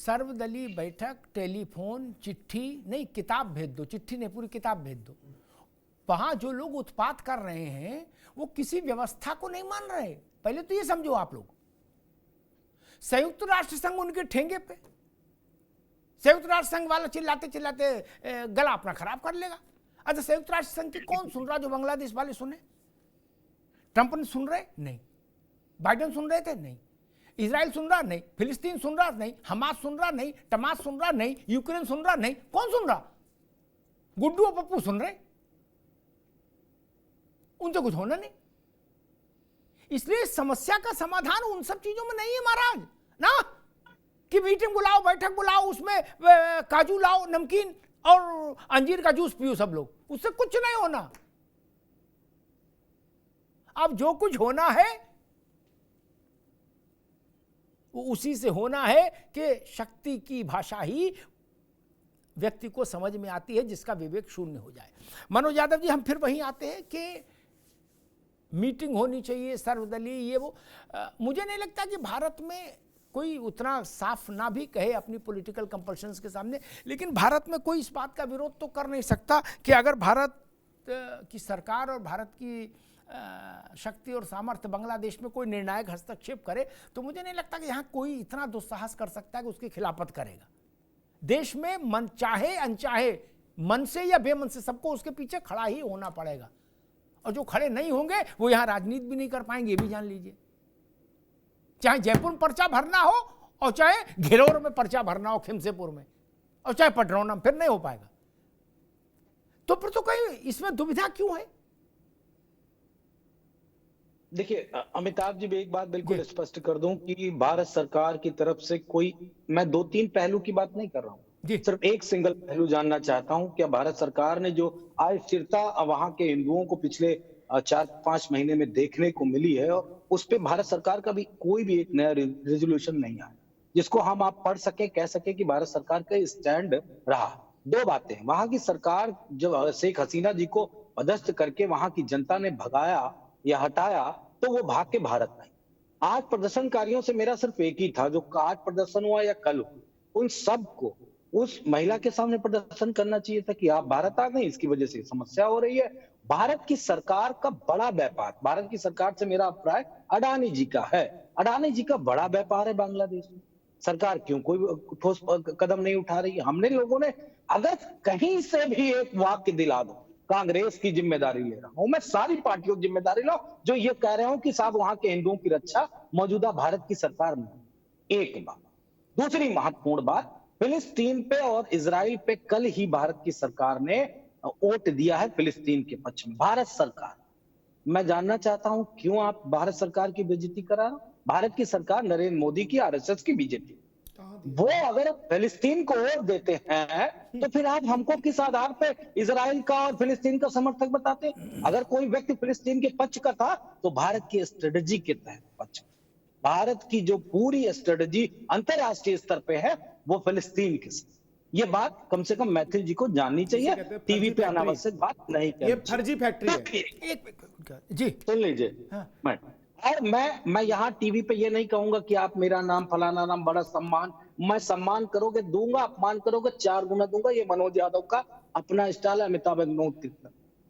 सर्वदलीय बैठक, टेलीफोन, चिट्ठी नहीं, किताब भेज दो, चिट्ठी नहीं पूरी किताब भेज दो। वहां जो लोग उत्पात कर रहे हैं वो किसी व्यवस्था को नहीं मान रहे। पहले तो ये समझो आप लोग, संयुक्त राष्ट्र संघ उनके ठेंगे पे, संयुक्त राष्ट्र संघ वाला चिल्लाते चिल्लाते गला अपना खराब कर लेगा। अच्छा, संयुक्त राष्ट्र संघ की कौन सुन रहा? जो बांग्लादेश वाले सुने? ट्रंप ने सुन रहे? नहीं। बाइडेन सुन रहे थे? नहीं। इजराइल सुन रहा? नहीं। फिलिस्तीन सुन रहा? नहीं। हमास सुन रहा? नहीं। टमास सुन रहा? नहीं। यूक्रेन सुन रहा? नहीं। कौन सुन रहा? गुड्डू और पप्पू सुन रहे? उनसे कुछ होना नहीं। इसलिए समस्या का समाधान उन सब चीजों में नहीं है महाराज ना, कि मीटिंग बुलाओ, बैठक बुलाओ, उसमें काजू लाओ, नमकीन और अंजीर का जूस पियो सब लोग, उससे कुछ नहीं होना। अब जो कुछ होना है वो उसी से होना है कि शक्ति की भाषा ही व्यक्ति को समझ में आती है जिसका विवेक शून्य हो जाए। मनोज यादव जी, हम फिर वहीं आते हैं कि मीटिंग होनी चाहिए सर्वदलीय, ये वो। मुझे नहीं लगता कि भारत में कोई उतना साफ ना भी कहे अपनी पॉलिटिकल कंपल्शंस के सामने, लेकिन भारत में कोई इस बात का विरोध तो कर नहीं सकता कि अगर भारत की सरकार और भारत की शक्ति और सामर्थ्य बांग्लादेश में कोई निर्णायक हस्तक्षेप करे तो मुझे नहीं लगता कि यहाँ कोई इतना दुस्साहस कर सकता है कि उसकी खिलाफत करेगा। देश में मन चाहे अनचाहे, मन से या बेमन से, सबको उसके पीछे खड़ा ही होना पड़ेगा, और जो खड़े नहीं होंगे वो यहाँ राजनीति भी नहीं कर पाएंगे, ये भी जान लीजिए। चाहे जयपुर में पर्चा भरना हो और चाहे घिरौर में पर्चा भरना हो, खिमसेपुर में, और चाहे पटरौना में, फिर नहीं हो पाएगा। तो फिर तो कहीं इसमें दुविधा क्यों है? देखिए अमिताभ जी, मैं एक बात बिल्कुल स्पष्ट कर दूं कि भारत सरकार की तरफ से कोई, मैं 2-3 पहलू की बात नहीं कर रहा हूं, सिर्फ एक सिंगल पहलू जानना चाहता हूं। क्या भारत सरकार ने जो अस्थिरता वहां के हिंदुओं को पिछले 4-5 महीने में देखने को मिली है, और उस पे भारत सरकार का भी कोई भी एक नया रेजोल्यूशन नहीं आया जिसको हम आप पढ़ सके, कह सके कि भारत सरकार का स्टैंड रहा। दो बातें, वहां की सरकार जब शेख हसीना जी को पदस्थ करके वहां की जनता ने भगाया या हटाया तो वो भाग के भारत आई। आज प्रदर्शनकारियों से मेरा सिर्फ एक ही था, जो आज प्रदर्शन हुआ या कल हुआ, उन सबको उस महिला के सामने प्रदर्शन करना चाहिए था कि आप भारत आ गए, इसकी वजह से समस्या हो रही है। भारत की सरकार का बड़ा व्यापार, भारत की सरकार से मेरा अभिप्राय अडानी जी का है, अडानी जी का बड़ा व्यापार है बांग्लादेश में। सरकार क्यों कोई ठोस कदम नहीं उठा रही है? हमने लोगों ने, अगर कहीं से भी एक वाक्य दिला दो, कांग्रेस की जिम्मेदारी ले रहा हूं मैं, सारी पार्टियों की जिम्मेदारी लो जो ये कह रहे हो कि साहब वहां के हिंदुओं की रक्षा मौजूदा भारत की सरकार में। एक बात। दूसरी महत्वपूर्ण बात, फिलिस्तीन पे और इजराइल पे कल ही भारत की सरकार ने वोट दिया है फिलिस्तीन के पक्ष में, भारत सरकार। मैं जानना चाहता हूं क्यों आप भारत सरकार की बेइज्जती करा रहे हो? भारत की सरकार नरेंद्र मोदी की, आरएसएस की, बीजेपी, वो अगर फिलिस्तीन को वोट देते हैं तो फिर आप हमको किस आधार पे इजराइल का और फिलिस्तीन का समर्थक बताते हैं? अगर कोई व्यक्ति फिलिस्तीन के पक्ष का था तो भारत की स्ट्रेटजी के तहत पक्ष, भारत की जो पूरी स्ट्रेटजी अंतरराष्ट्रीय स्तर पे है वो फिलिस्तीन के साथ। ये बात कम से कम मैथिल जी को जाननी चाहिए, टीवी पे अनावश्यक बात नहीं करनी। ये फर्जी फैक्ट्री है। जी सुन लीजिए, और मैं यहाँ टीवी पे ये नहीं कहूंगा कि आप मेरा नाम फलाना नाम, बड़ा सम्मान, मैं सम्मान करोगे दूंगा, अपमान करोगे 4 गुना दूंगा। ये मनोज यादव का अपना स्टाइल है, अमिताभ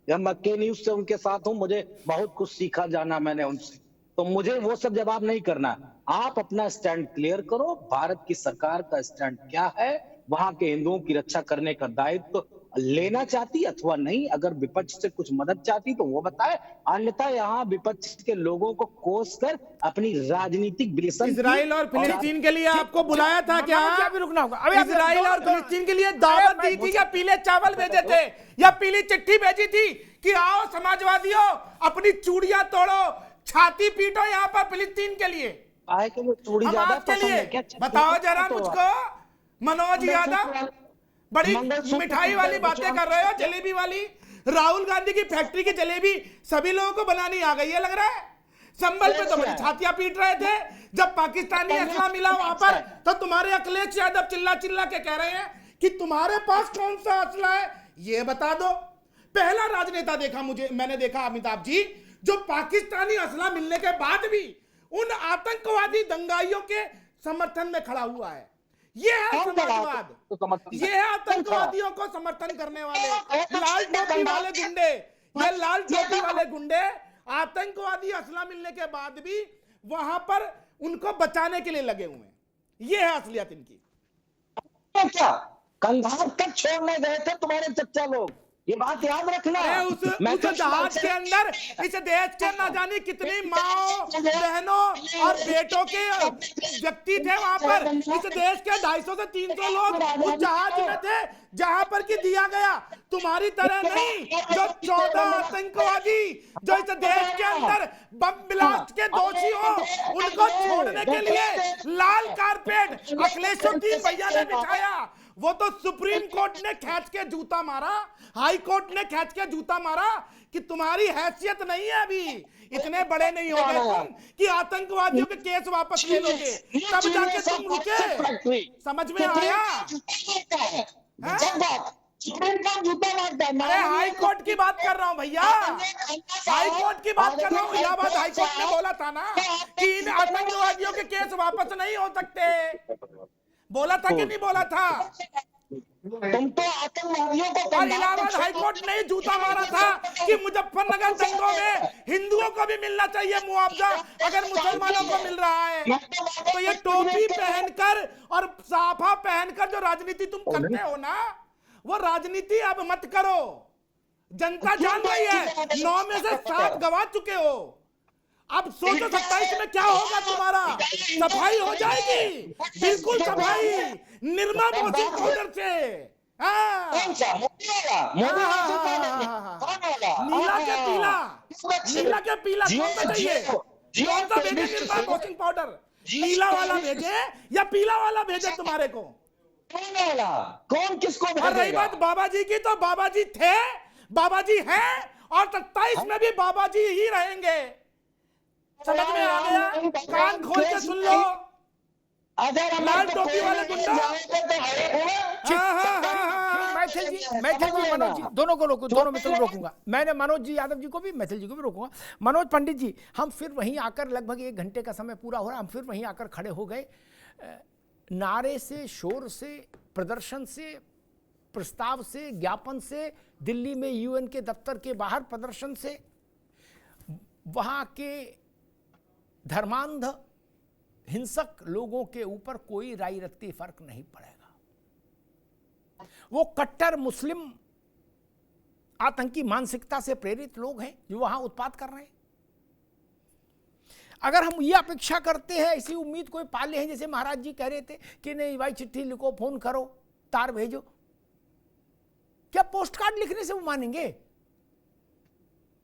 या मैं के न्यूज से उनके साथ हूं, मुझे बहुत कुछ सीखा जाना मैंने उनसे, तो मुझे वो सब जवाब नहीं करना। आप अपना स्टैंड क्लियर करो, भारत की सरकार का स्टैंड क्या है, वहां के हिंदुओं की रक्षा करने का दायित्व लेना चाहती अथवा नहीं, अगर विपक्ष से कुछ मदद चाहती तो वो बताए, अन्यथा यहाँ विपक्ष के लोगों को कोस कर अपनी राजनीतिक विलेसन। इजराइल और फिलिस्तीन के लिए आपको बुलाया था क्या? रुकना होगा। इजराइल और फिलिस्तीन के लिए दावत दी थी या पीले चावल भेजे थे या पीली चिट्ठी भेजी थी कि आओ समाजवादियों अपनी चूड़ियां तोड़ो, छाती पीटो यहाँ पर फिलिस्तीन के लिए? आए के लिए चूड़ी ज्यादा पसंद है क्या? बताओ जरा मुझको मनोज यादव, बड़ी मिठाई वाली बातें कर रहे हो, जलेबी वाली। राहुल गांधी की फैक्ट्री की जलेबी सभी लोगों को बनानी आ गई है लग रहा है। संबल पे तो बड़ी छातियां पीट रहे थे जब पाकिस्तानी असला मिला वहां पर, तो तुम्हारे अखिलेश यादव चिल्ला चिल्ला के कह रहे हैं कि तुम्हारे पास कौन सा असला है ये बता दो। पहला राजनेता देखा मैंने देखा अमिताभ जी, जो पाकिस्तानी असला मिलने के बाद भी उन आतंकवादी दंगाइयों के समर्थन में खड़ा हुआ है। ये है समाजवाद, ये है आतंकवादियों को समर्थन करने वाले लाल टोपी वाले गुंडे। ये लाल टोपी वाले गुंडे आतंकवादी असला मिलने के बाद भी वहां पर उनको बचाने के लिए लगे हुए हैं। ये है असलियत इनकी। क्या कंधार तक छोड़ने गए थे तुम्हारे चच्चा लोग, ये बात याद रखना। उस जहाज के अंदर इस देश के ना जाने कितनी माओ बहनों और बेटों के व्यक्ति थे वहां पर। इस देश के 250 से 300 लोग उस जहाज में थे जहां पर कि दिया गया तुम्हारी तरह नहीं, जो 14 आतंकवादी जो इस देश के अंदर बम ब्लास्ट के दोषी हो उनको छोड़ने के लिए लाल कारपेट अखिलेश भैया ने बिछाया। वो तो सुप्रीम कोर्ट ने खींच के जूता मारा, हाई कोर्ट ने खींच के जूता मारा कि तुम्हारी हैसियत नहीं है, अभी इतने बड़े नहीं हो गए तुम कि आतंकवादियों के केस वापस ले लोगे, तब जाके तुम रुके। समझ में आया? अरे हाई कोर्ट की बात कर रहा हूं भैया, हाई कोर्ट की बात कर रहा हूं। इलाहाबाद हाई कोर्ट ने बोला था ना कि इन आतंकवादियों के केस वापस नहीं हो सकते। बोला था कि नहीं बोला था? तुम तो आतंकवादियों को। और इलाहाबाद हाईकोर्ट ने जूता मारा था कि मुजफ्फरनगर दंगों में हिंदुओं को भी मिलना चाहिए मुआवजा अगर मुसलमानों को मिल रहा है। तो ये टोपी पहनकर और साफा पहनकर जो राजनीति तुम करते हो ना, वो राजनीति अब मत करो। जनता जान रही है, 9 में से 7 गवा चुके हो। अब सोचो 27 में क्या होगा तुम्हारा। सफाई हो जाएगी, बिल्कुल सफाई, निर्मा वॉशिंग पाउडर से। नीला के पीला, नीला के पीला कौन सा चाहिए? कौन सा भेजे निर्मा वॉशिंग पाउडर? नीला वाला भेजे या पीला वाला भेजे तुम्हारे को? कौन किसको? और रही बात बाबा जी की, तो बाबा जी थे, बाबा जी हैं और 27 में भी बाबा जी ही रहेंगे। समझ में आ गया? कान खोल के सुन लो। लाल टोपी वाले गुंडा। मैथिल जी मनोज जी दोनों को रोकूं, दोनों मित्रों को रोकूंगा। मैंने मनोज जी यादव जी को भी, मैथिल जी को भी रोकूंगा। मनोज पंडित जी, हम फिर वहीं आकर, लगभग 1 घंटे का समय पूरा हो रहा, हम फिर वहीं आकर खड़े हो गए। नारे से, शोर से, प्रदर्शन से, प्रस्ताव से, ज्ञापन से, दिल्ली में यूएन के दफ्तर के बाहर प्रदर्शन से, वहां के धर्मांध हिंसक लोगों के ऊपर कोई राई रत्ती फर्क नहीं पड़ेगा। वो कट्टर मुस्लिम आतंकी मानसिकता से प्रेरित लोग हैं जो वहां उत्पात कर रहे हैं। अगर हम ये अपेक्षा करते हैं, ऐसी उम्मीद कोई पाले हैं, जैसे महाराज जी कह रहे थे कि नहीं भाई चिट्ठी लिखो, फोन करो, तार भेजो, क्या पोस्ट कार्ड लिखने से वो मानेंगे?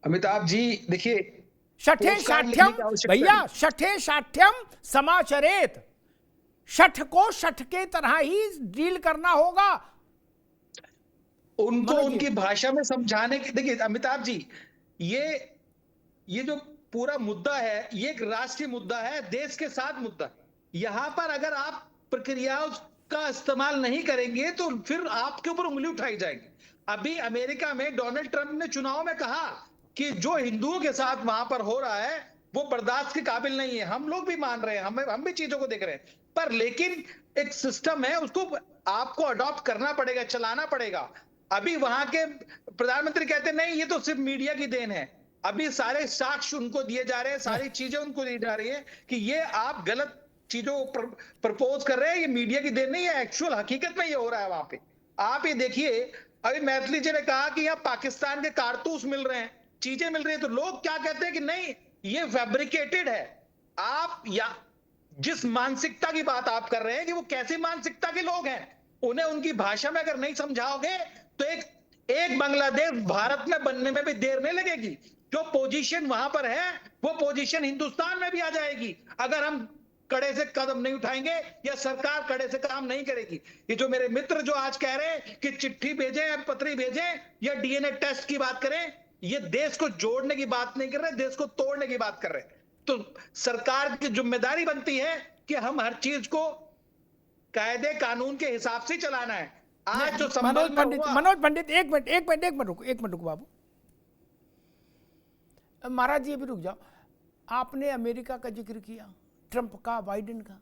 अमिताभ जी देखिए, शठे शाठ्यम भैया, शठे शाठ्यम समाचरेत, शठ को शठ के तरह ही डील करना होगा। उनको उनकी भाषा में समझाने की। देखिए अमिताभ जी, ये जो पूरा मुद्दा है, ये एक राष्ट्रीय मुद्दा है, देश के साथ मुद्दा है। यहां पर अगर आप प्रक्रियाओं का इस्तेमाल नहीं करेंगे तो फिर आपके ऊपर उंगली उठाई जाएगी। अभी अमेरिका में डोनाल्ड ट्रंप ने चुनाव में कहा कि जो हिंदुओं के साथ वहां पर हो रहा है वो बर्दाश्त के काबिल नहीं है। हम लोग भी मान रहे हैं, हम भी चीजों को देख रहे हैं, पर लेकिन एक सिस्टम है, उसको आपको अडॉप्ट करना पड़ेगा, चलाना पड़ेगा। अभी वहां के प्रधानमंत्री कहते नहीं, ये तो सिर्फ मीडिया की देन है। अभी सारे साक्ष्य उनको दिए जा रहे हैं, सारी चीजें उनको दी जा रही है कि ये आप गलत चीजों को प्रपोज कर रहे हैं, ये मीडिया की देन नहीं है, एक्चुअल हकीकत में ये हो रहा है वहां पे। आप ये देखिए, अभी मैथिली जी ने कहा कि यहाँ पाकिस्तान के कारतूस मिल रहे हैं, चीजें मिल रही है, तो लोग क्या कहते हैं कि नहीं ये फैब्रिकेटेड है। आप या जिस मानसिकता की बात आप कर रहे हैं कि वो कैसी मानसिकता के लोग हैं, उन्हें उनकी भाषा में अगर नहीं समझाओगे तो एक बांग्लादेश भारत में बनने में भी देर नहीं लगेगी। जो पोजीशन वहां पर है वो पोजीशन हिंदुस्तान में भी आ जाएगी अगर हम कड़े से कदम नहीं उठाएंगे या सरकार कड़े से काम नहीं करेगी। ये जो मेरे मित्र जो आज कह रहे हैं कि चिट्ठी भेजें, पत्री भेजें या डीएनए टेस्ट की बात करें, ये देश को जोड़ने की बात नहीं कर रहे, देश को तोड़ने की बात कर रहे हैं। तो सरकार की जिम्मेदारी बनती है कि हम हर चीज को कायदे कानून के हिसाब से चलाना है। आज जो मनोज पंडित एक मिनट रुको बाबू। महाराज जी अभी रुक जाओ। आपने अमेरिका का जिक्र किया, ट्रंप का, बाइडेन का।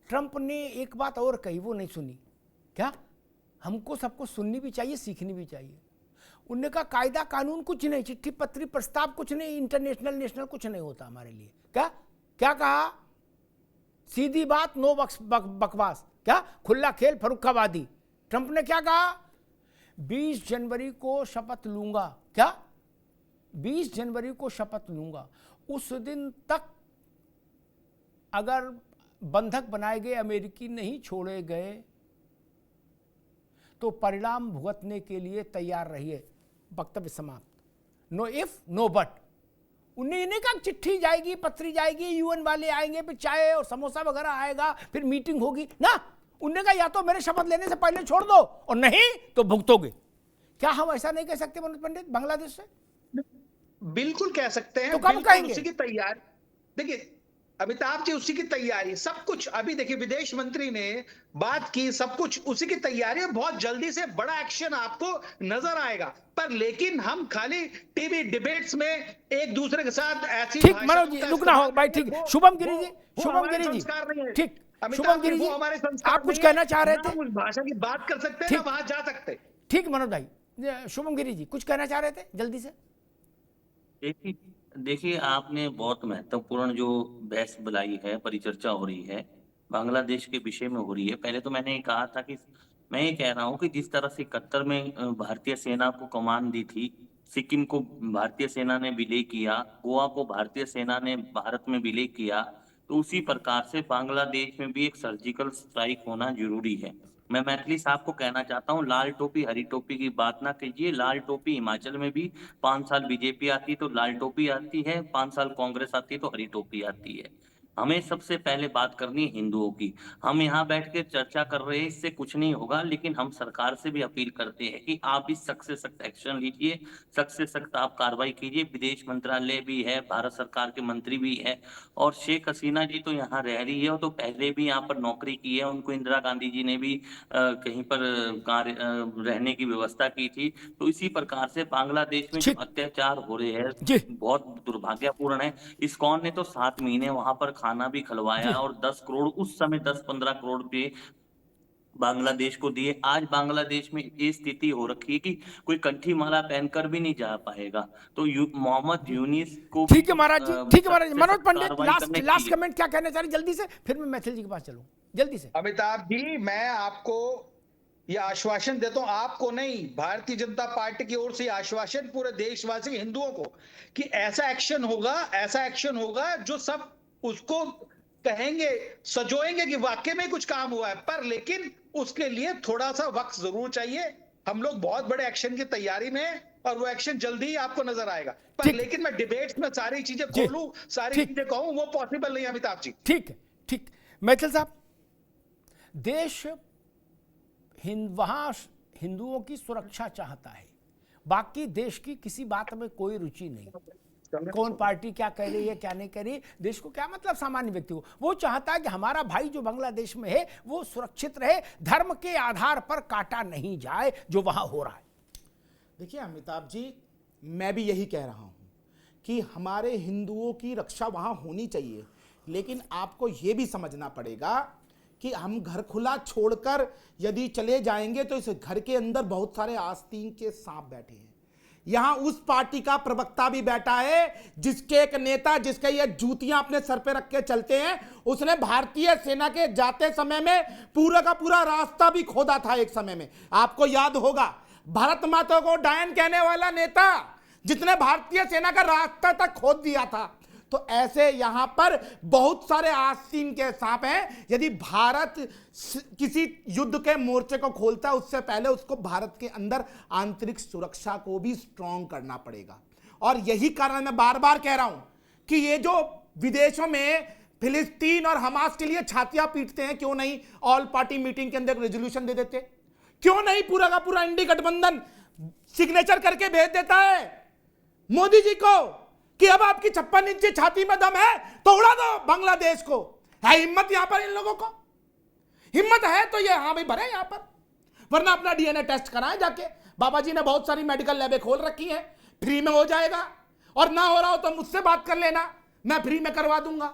ट्रंप ने एक बात और कही, वो नहीं सुनी क्या? हमको सबको सुननी भी चाहिए, सीखनी भी चाहिए। उनने कहा कायदा कानून कुछ नहीं, चिट्ठी पत्री प्रस्ताव कुछ नहीं, इंटरनेशनल नेशनल कुछ नहीं होता हमारे लिए। क्या क्या कहा? सीधी बात, नो बकवास। क्या? खुला खेल, फरुखाबादी। ट्रंप ने क्या कहा? 20 जनवरी को शपथ लूंगा। क्या? 20 जनवरी को शपथ लूंगा। उस दिन तक अगर बंधक बनाए गए अमेरिकी नहीं छोड़े गए तो परिणाम भुगतने के लिए तैयार रहिए। वक्तव्य समाप्त। No if no but. उन्हें इन्हें कहा चिट्ठी जाएगी, पत्री जाएगी, यूएन वाले आएंगे, फिर चाय और समोसा वगैरह आएगा, फिर मीटिंग होगी ना। उन्होंने कहा या तो मेरे शपथ लेने से पहले छोड़ दो और नहीं तो भुगतोगे। क्या हम ऐसा नहीं कह सकते मनोज पंडित बांग्लादेश से? बिल्कुल कह सकते हैं। तो कब कहेंगे? उसी की तैयारी, देखिए अमिताभ जी, उसी की तैयारी सब कुछ। अभी देखिए विदेश मंत्री ने बात की, सब कुछ उसी की तैयारी है। बहुत जल्दी से बड़ा एक्शन आपको नजर आएगा। पर लेकिन हम खाली टीवी डिबेट्स में एक दूसरे के साथ ऐसी ठीक मनोज जी रुकना हो भाई। ठीक, शुभम गिरी जी, शुभम गिरी जी, ठीक, शुभम गिरी जी, आप कुछ कहना चाह रहे थे? उस भाषा की बात कर सकते हैं ना वहां जा सकते। ठीक मनोज भाई, शुभम गिरी जी कुछ कहना चाह रहे थे जल्दी से? देखिए आपने बहुत महत्वपूर्ण जो बहस बुलाई है, परिचर्चा हो रही है, बांग्लादेश के विषय में हो रही है। पहले तो मैंने कहा था कि मैं ये कह रहा हूँ कि जिस तरह से 71 में भारतीय सेना को कमान दी थी, सिक्किम को भारतीय सेना ने विलय किया, गोवा को भारतीय सेना ने भारत में विलय किया, तो उसी प्रकार से बांग्लादेश में भी एक सर्जिकल स्ट्राइक होना जरूरी है। मैं मैथिली साहब को कहना चाहता हूँ, लाल टोपी हरी टोपी की बात ना कीजिए। लाल टोपी हिमाचल में भी 5 साल बीजेपी आती तो लाल टोपी आती है, 5 साल कांग्रेस आती तो हरी टोपी आती है। हमें सबसे पहले बात करनी है हिंदुओं की। हम यहाँ बैठ के चर्चा कर रहे हैं, इससे कुछ नहीं होगा, लेकिन हम सरकार से भी अपील करते हैं कि आप इस सख्त से सख्त एक्शन लीजिए, सख्त से सख्त आप कार्रवाई कीजिए। विदेश मंत्रालय भी है, भारत सरकार के मंत्री भी है, और शेख हसीना जी तो यहाँ रह रही है, और तो पहले भी यहाँ पर नौकरी की है, उनको इंदिरा गांधी जी ने भी कहीं पर कार्य रहने की व्यवस्था की थी। तो इसी प्रकार से बांग्लादेश में जो अत्याचार हो रहे हैं बहुत दुर्भाग्यपूर्ण है। इस्कॉन ने तो 7 महीने वहां पर खाना भी खिलवाया और 10 करोड़ उस समय 10-15 करोड़ रुपए बांग्लादेश को दिए। आज बांग्लादेश में ये स्थिति हो रखी है कि कोई कंठी माला पहनकर भी नहीं जा पाएगा। तो मोहम्मद यूनिस को ठीक है महाराज जी, ठीक है महाराज जी। मनोज पंडित लास्ट कमेंट क्या कहना चाह रहे जल्दी से, फिर मैं मैथिल जी के पास चलूं जल्दी से। अमिताभ जी, मैं आपको ये आश्वासन देता हूं, आपको नहीं, भारतीय जनता पार्टी की ओर से आश्वासन पूरे देशवासी हिंदुओं को, कि ऐसा एक्शन होगा, ऐसा एक्शन होगा जो सब उसको कहेंगे, सजोएंगे कि वाकई में कुछ काम हुआ है। पर लेकिन उसके लिए थोड़ा सा वक्त जरूर चाहिए। हम लोग बहुत बड़े एक्शन की तैयारी में हैं और वो एक्शन जल्दी ही आपको नजर आएगा। पर लेकिन मैं डिबेट्स में सारी चीजें खोलूं, सारी चीजें कहूं, वो पॉसिबल नहीं अमिताभ जी। ठीक है, ठीक। मैथिल साहब, देश वहां हिंदुओं की सुरक्षा चाहता है, बाकी देश की किसी बात में कोई रुचि नहीं। कौन पार्टी क्या कह रही है क्या नहीं कह रही, देश को क्या मतलब सामान्य व्यक्ति को। वो चाहता है कि हमारा भाई जो बांग्लादेश में है वो सुरक्षित रहे, धर्म के आधार पर काटा नहीं जाए जो वहां हो रहा है। देखिए अमिताभ जी, मैं भी यही कह रहा हूं कि हमारे हिंदुओं की रक्षा वहां होनी चाहिए, लेकिन आपको यह भी समझना पड़ेगा कि हम घर खुला छोड़कर यदि चले जाएंगे तो इस घर के अंदर बहुत सारे आस्तीन के सांप बैठे हैं। यहां उस पार्टी का प्रवक्ता भी बैठा है जिसके एक नेता, जिसके ये जूतियां अपने सर पे रख के चलते हैं, उसने भारतीय सेना के जाते समय में पूरा का पूरा रास्ता भी खोदा था एक समय में। आपको याद होगा, भारत माता को डायन कहने वाला नेता जिसने भारतीय सेना का रास्ता तक खोद दिया था। तो ऐसे यहां पर बहुत सारे आस्तीन के सांप हैं। यदि भारत किसी युद्ध के मोर्चे को खोलता है, उससे पहले उसको भारत के अंदर आंतरिक सुरक्षा को भी स्ट्रॉन्ग करना पड़ेगा। और यही कारण मैं बार बार कह रहा हूं कि ये जो विदेशों में फिलिस्तीन और हमास के लिए छातियां पीटते हैं, क्यों नहीं ऑल पार्टी मीटिंग के अंदर रेजोल्यूशन दे देते? क्यों नहीं पूरा का पूरा इंडी गठबंधन सिग्नेचर करके भेज देता है मोदी जी को कि अब आपकी 56 इंची छाती में दम है तो उड़ा दो बांग्लादेश को। है हिम्मत यहां पर इन लोगों को? हिम्मत है तो ये हाँ भाई भरे यहां पर, वरना अपना डीएनए टेस्ट कराएं जाके। बाबा जी ने बहुत सारी मेडिकल लैबें खोल रखी हैं, फ्री में हो जाएगा। और ना हो रहा हो तो मुझसे बात कर लेना, मैं फ्री में करवा दूंगा।